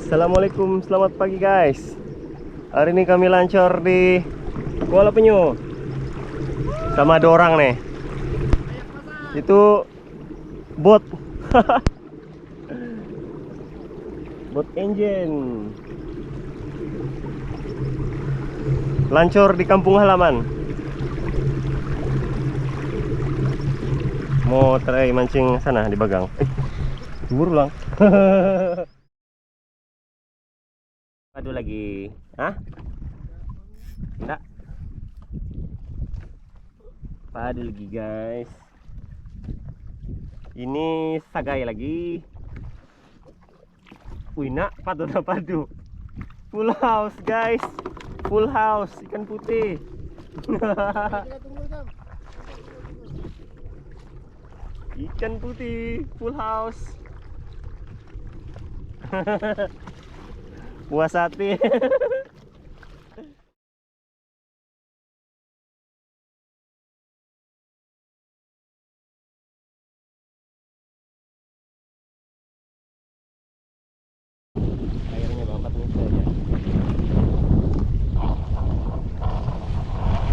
Assalamualaikum, selamat pagi guys. Hari ini kami lancor di Kuala Penyu sama ada orang nih. Itu bot bot engine lancor di kampung halaman. Mau try mancing sana di Bagang. Buru lang. Padu lagi. Hah? Enggak. Padu lagi guys. Ini sagai lagi. Wih nak, padu na padu. Full house guys. Full house ikan putih. Ikan putih full house. Buah sate. Airnya bampat nih saja.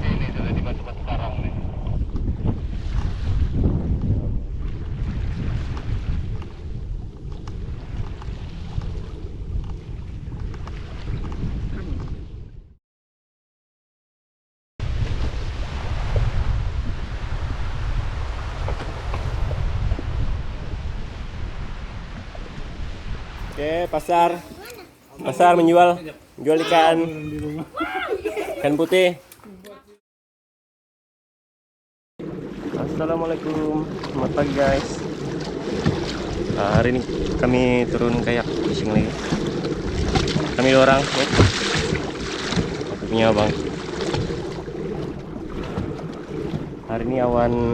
Ini sudah dimasukkan sekarang nih. Oke, pasar menjual ikan putih. Assalamualaikum, selamat pagi guys. Hari ini kami turun kayak fishing lagi. Kami 2 orang, aku punya abang. Hari ini awan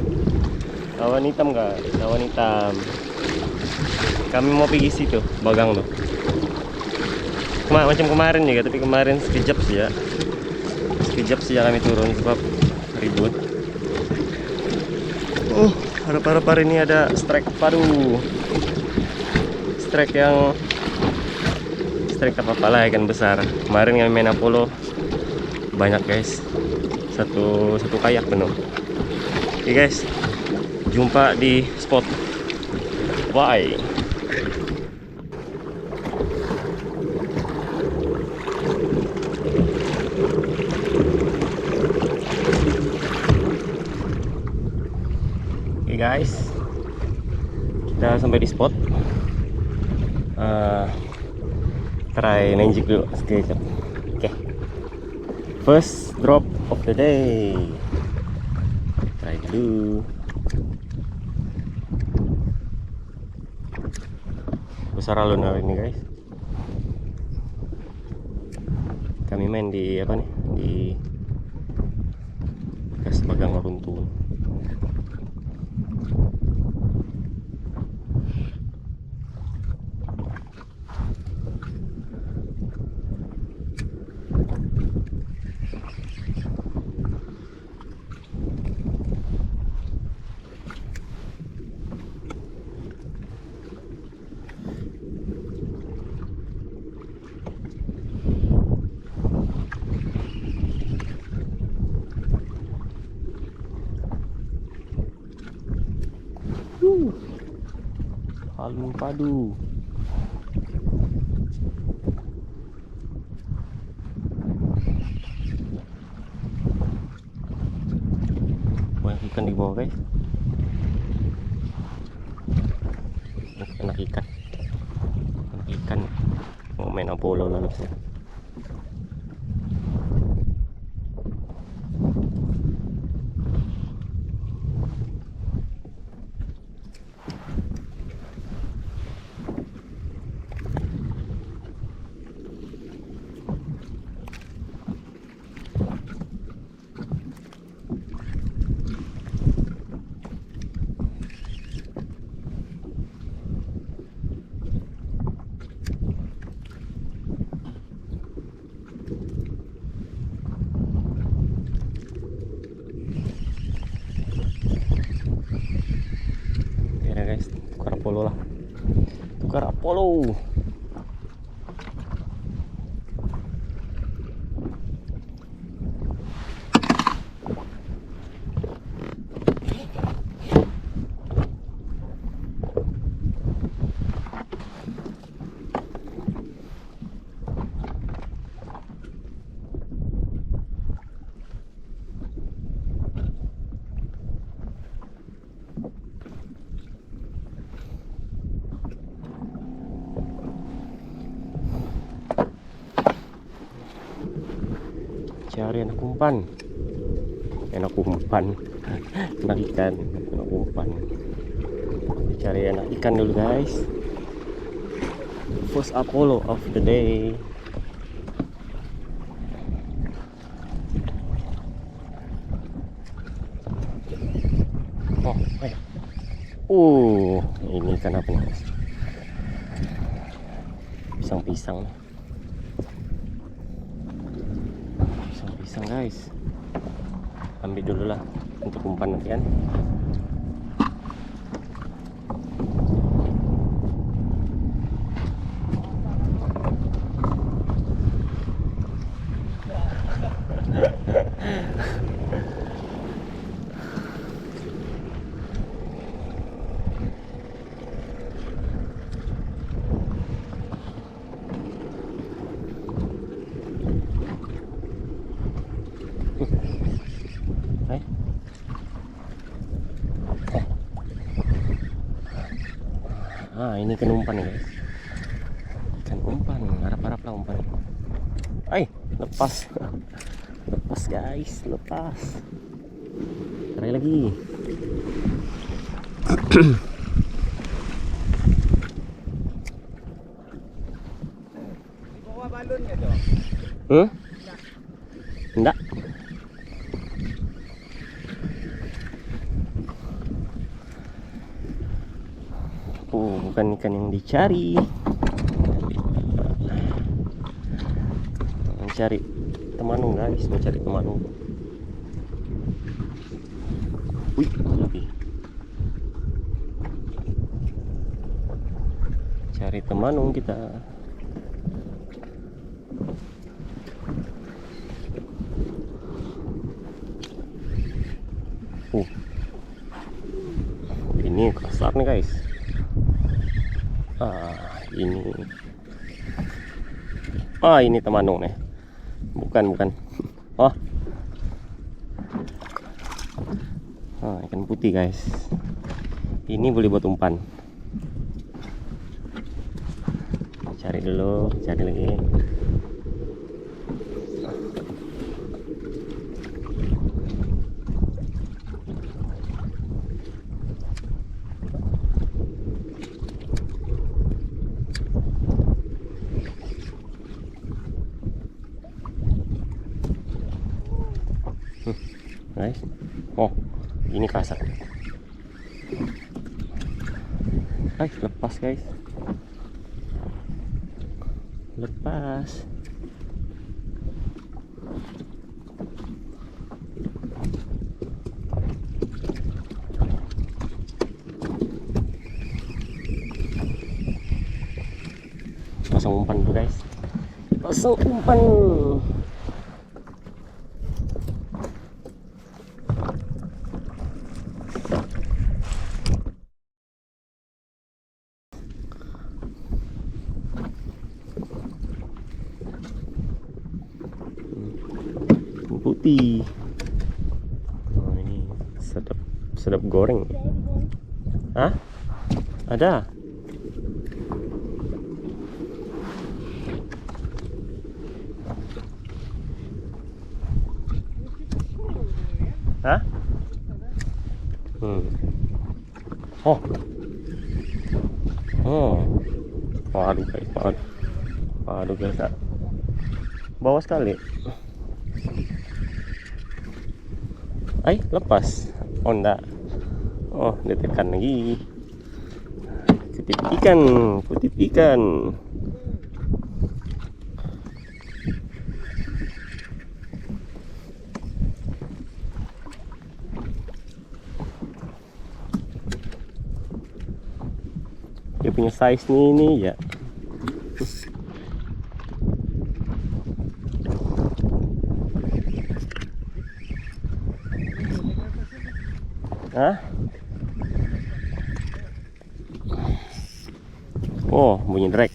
hitam guys, awan hitam. Kami mau pergi situ, Bagang tuh. Macam kemarin juga, tapi kemarin sekejap sih ya kami turun sebab ribut. Harap-harap hari ini ada strike padu. Strike apa lah, ikan besar. Kemarin kami main Apollo banyak guys, satu kayak penuh. Oke guys, jumpa di spot. Bye. Oke guys, kita sampai di spot. Try nenjik dulu sekejap. Oke, first drop of the day. Try dulu. Besar Alun hari ini guys. Kami main di apa nih, di bekas Bagang runtuh. Alun Padu. Banyak ikan di bawah guys. Anak ikan mau main Apollo lalu sih. Apollo lah, tukar Apollo. Cari anak umpan. Anak ikan, anak umpan. Cari anak ikan dulu guys. First Apollo of the day. Oh, ayo. Ini ikan apa nih guys? Pisang-pisang nih. Pisang guys, ambil dulu lah untuk umpan nanti kan. Ini ikan umpan nih guys. Ikan umpan, harap-harap lah umpan. Lepas. Lepas guys, lepas. Cari lagi. Bawa balonnya dong. Enggak. Bukan ikan yang dicari. Mencari temanung guys, mencari temanung. Wih, lebih. Cari temanung kita. Ini kasar nih guys. Ini temanung nih. Bukan. Ikan putih guys. Ini boleh buat umpan. Cari dulu, cari lagi. Guys, ini kasar. Lepas guys, lepas. Pasang umpan dulu guys, pasang umpan. Putih. Ini sedap goreng. Ada. Aduh guys, bawah sekali. Lepas. Enggak. Ditekan lagi. Kutip ikan. Dia punya size ini ya. Bunyi drag.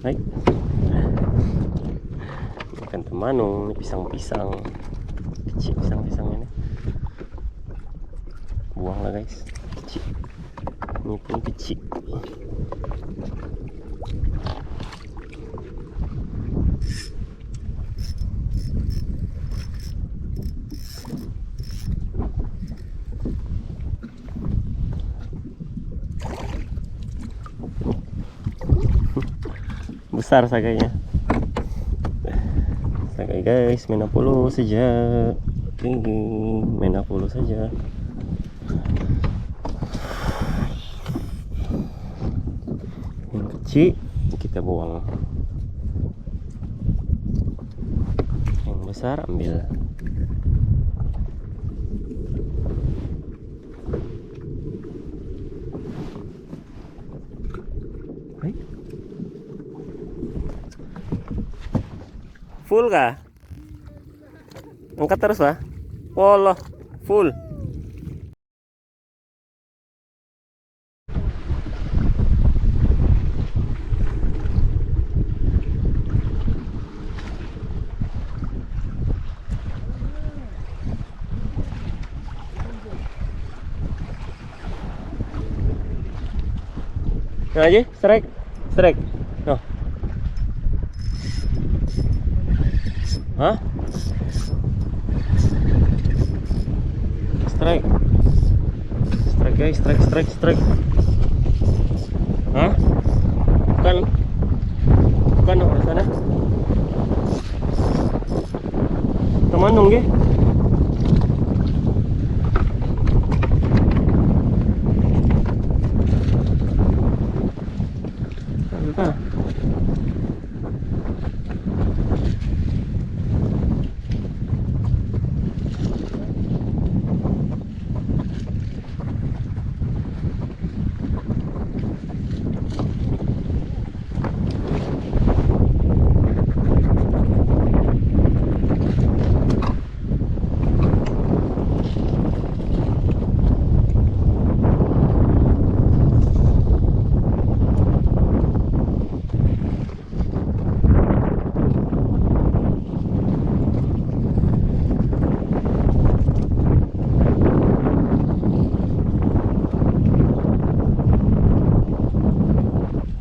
Baik. Ikan temanung, ini pisang-pisang kecil, pisang-pisang ini. Buang lah guys, kecil. Ini pun kecil. besar sagainya. Sagai guys, main 60 saja. Tinggi, main 60 saja. Yang kecil kita buang. Yang besar ambil. Full kah? Angkat terus lah. Wallah, full. Nah aja, strike. Oh. Hah? Strike guys, strike. Hah? Bukan orang sana. Teman dong, ge. Apa?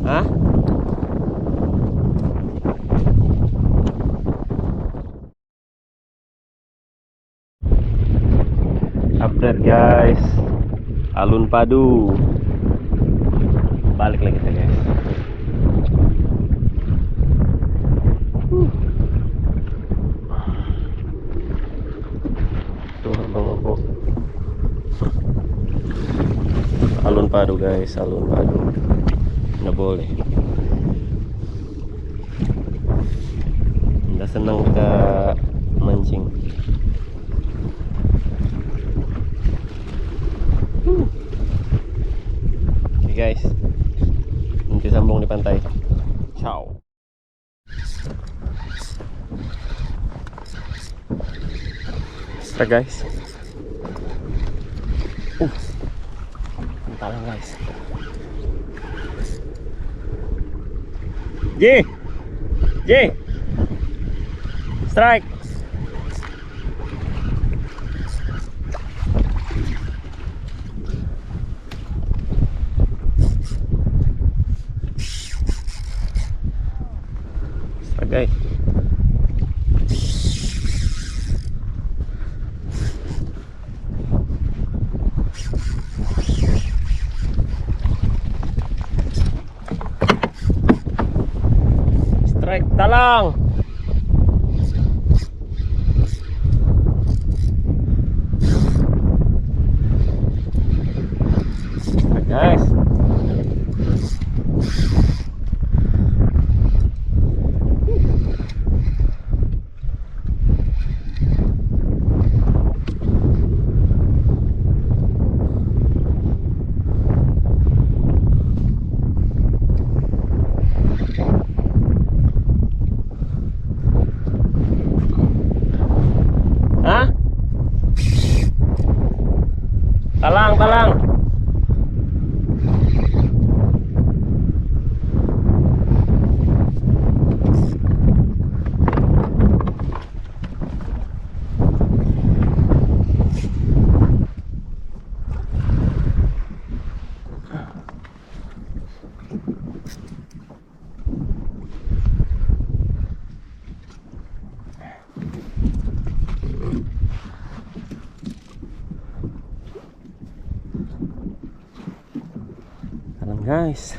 Hah? Update guys, Alun Padu. Balik lagi kita guys. Tuh abang aku. Alun Padu guys, Alun Padu. Nggak boleh. Nggak senang kita mancing. Oke guys, nanti sambung di pantai. Ciao. Strike guys. Talang guys. J. Strike. Strike guys. Strike talang. Strike guys. Hah? Talang. Guys,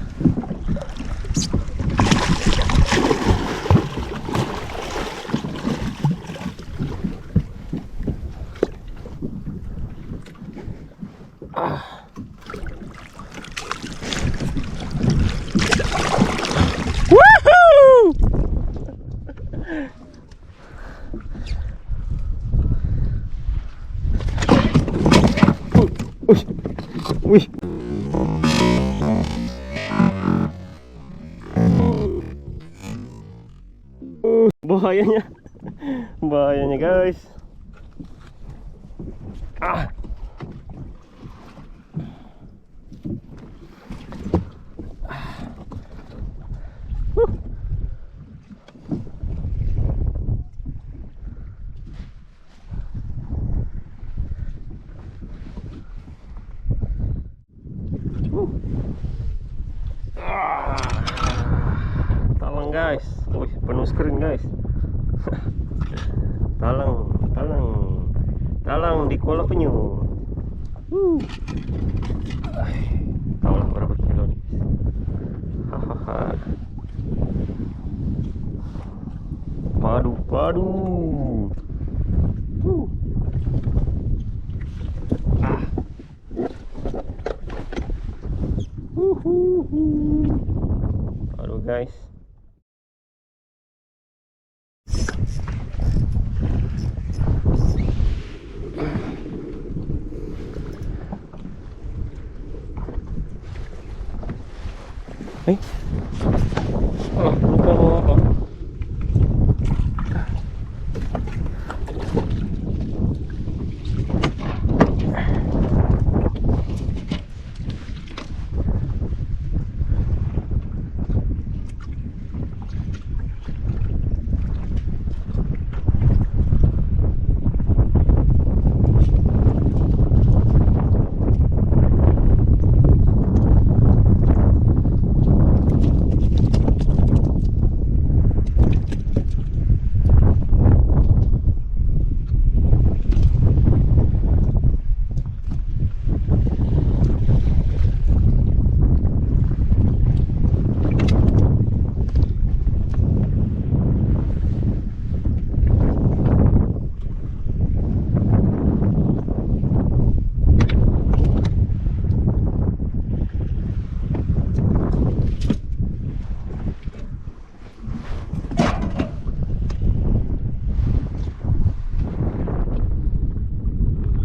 bahayanya. Bahayanya guys. Ah. Talang guys, wih penuh screen guys. talang di kolam penyu. Tahu lah berapa kilo nih. Hahaha. Padu. Aduh guys. Lupa bawa apa.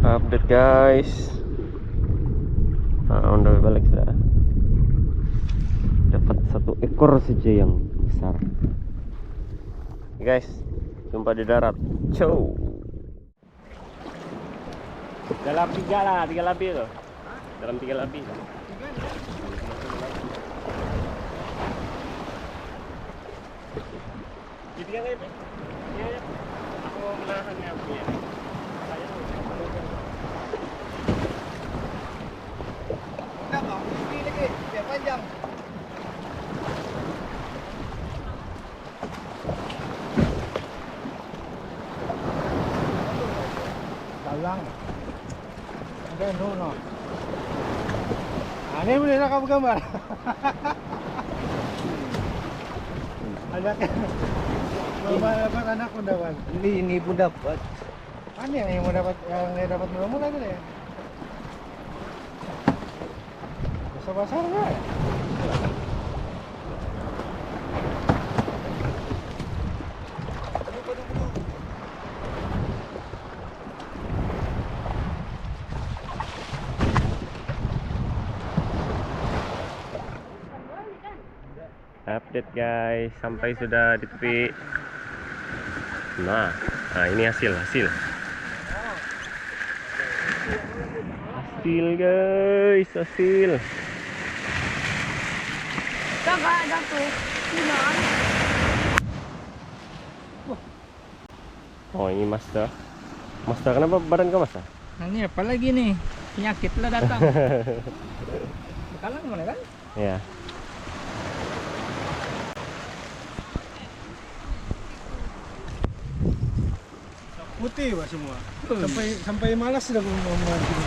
Update guys, on the way balik sudah dapat 1 ekor saja yang besar. Guys, jumpa di darat. Ciao. Dalam 3 lapis tuh. Dalam 3 lapis. Jadi kan ya. Aku menahannya punya. Panjang. Talang. Ada no. Ini boleh nak kamu gambar. Ada kan? Dapat anak pun dapat. Ini pun dapat. Mana yang mau dapat yang dapat mula-mula tu ya? Besar enggak? Update guys, sampai sudah di tepi. Nah ini hasil guys, hasil. Kakak jatuh. Oh ini Master. Kenapa badan kau Master? Nah, ini apa lagi nih? Penyakit lah datang. Kalang mana kan? Ya. Putih pak semua. Sampai malas sudah memancing.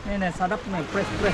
Ini sadap nih, press nih.